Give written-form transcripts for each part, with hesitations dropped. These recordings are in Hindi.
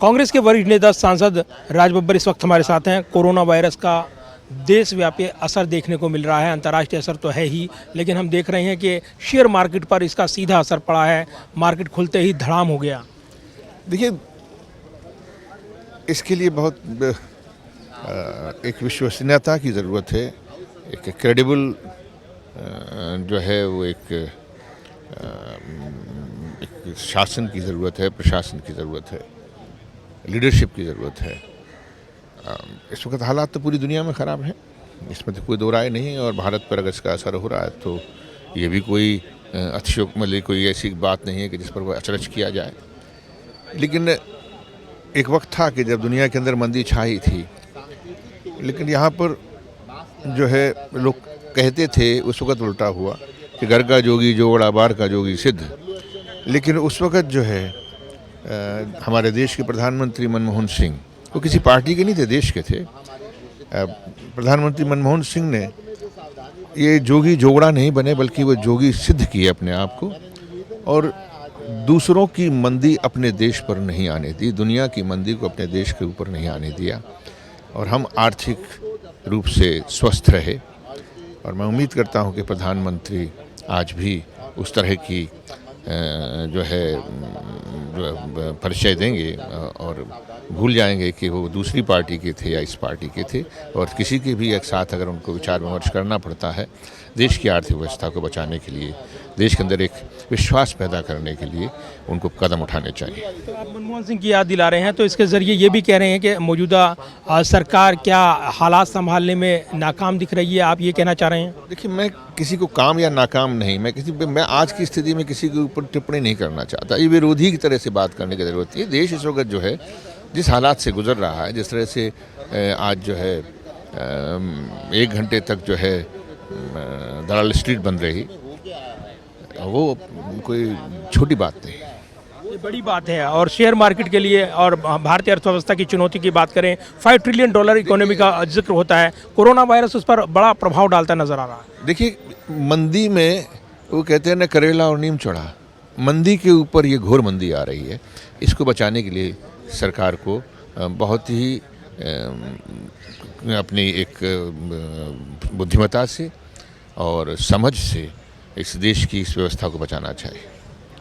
कांग्रेस के वरिष्ठ नेता सांसद राज बब्बर इस वक्त हमारे साथ हैं। कोरोना वायरस का देशव्यापी असर देखने को मिल रहा है, अंतर्राष्ट्रीय असर तो है ही, लेकिन हम देख रहे हैं कि शेयर मार्केट पर इसका सीधा असर पड़ा है। मार्केट खुलते ही धड़ाम हो गया। देखिए, इसके लिए बहुत एक विश्वसनीयता की ज़रूरत है, एक क्रेडिबल जो है वो एक शासन की ज़रूरत है, प्रशासन की ज़रूरत है, लीडरशिप की ज़रूरत है। इस वक्त हालात तो पूरी दुनिया में ख़राब हैं, इसमें तो कोई दो राय नहीं है। और भारत पर अगर इसका असर हो रहा है तो ये भी कोई अतिशयोक्ति मतलब कोई ऐसी बात नहीं है कि जिस पर वो अचरज किया जाए। लेकिन एक वक्त था कि जब दुनिया के अंदर मंदी छाई थी, लेकिन यहाँ पर जो है लोग कहते थे, उस वक्त उल्टा हुआ कि घर का जोगी जोड़ा, बार का जोगी सिद्ध। लेकिन उस वक्त जो है हमारे देश के प्रधानमंत्री मनमोहन सिंह, वो किसी पार्टी के नहीं थे, देश के थे। प्रधानमंत्री मनमोहन सिंह ने ये जोगी जोगड़ा नहीं बने, बल्कि वो जोगी सिद्ध किए अपने आप को, और दूसरों की मंदी अपने देश पर नहीं आने दी, दुनिया की मंदी को अपने देश के ऊपर नहीं आने दिया, और हम आर्थिक रूप से स्वस्थ रहे। और मैं उम्मीद करता हूं कि प्रधानमंत्री आज भी उस तरह की जो है परिचय देंगे और भूल जाएंगे कि वो दूसरी पार्टी के थे या इस पार्टी के थे। और किसी के भी एक साथ अगर उनको विचार विमर्श करना पड़ता है देश की आर्थिक व्यवस्था को बचाने के लिए, देश के अंदर एक विश्वास पैदा करने के लिए, उनको कदम उठाने चाहिए। तो आप मनमोहन सिंह की याद दिला रहे हैं, तो इसके ज़रिए ये भी कह रहे हैं कि मौजूदा सरकार क्या हालात संभालने में नाकाम दिख रही है, आप ये कहना चाह रहे हैं? देखिए, मैं किसी को काम या नाकाम नहीं, मैं आज की स्थिति में किसी के ऊपर टिप्पणी नहीं करना चाहता। ये विरोधी की तरह से बात करने की ज़रूरत है। देश इस वक्त जो है जिस हालात से गुजर रहा है, जिस तरह से आज जो है 1 घंटे तक जो है दलाल स्ट्रीट बंद रही, वो कोई छोटी बात नहीं, ये बड़ी बात है। और शेयर मार्केट के लिए और भारतीय अर्थव्यवस्था की चुनौती की बात करें, $5 ट्रिलियन इकोनॉमी का जिक्र होता है, कोरोना वायरस उस पर बड़ा प्रभाव डालता नजर आ रहा है। देखिए, मंदी में वो कहते हैं ना, करेला और नीम चढ़ा, मंदी के ऊपर ये घोर मंदी आ रही है। इसको बचाने के लिए सरकार को बहुत ही अपनी एक बुद्धिमत्ता से और समझ से इस देश की इस व्यवस्था को बचाना चाहिए।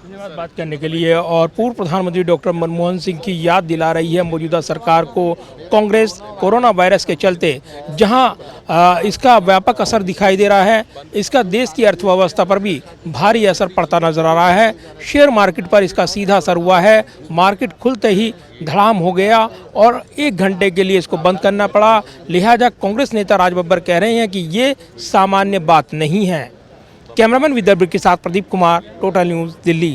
धन्यवाद बात करने के लिए। और पूर्व प्रधानमंत्री डॉक्टर मनमोहन सिंह की याद दिला रही है मौजूदा सरकार को कांग्रेस कोरोना वायरस के चलते, जहां इसका व्यापक असर दिखाई दे रहा है, इसका देश की अर्थव्यवस्था पर भी भारी असर पड़ता नजर आ रहा है। शेयर मार्केट पर इसका सीधा असर हुआ है। मार्केट खुलते ही धड़ाम हो गया और 1 घंटे के लिए इसको बंद करना पड़ा। लिहाजा कांग्रेस नेता राज बब्बर कह रहे हैं कि ये सामान्य बात नहीं है। कैमरामैन विदर्भ के साथ प्रदीप कुमार, टोटल न्यूज़, दिल्ली।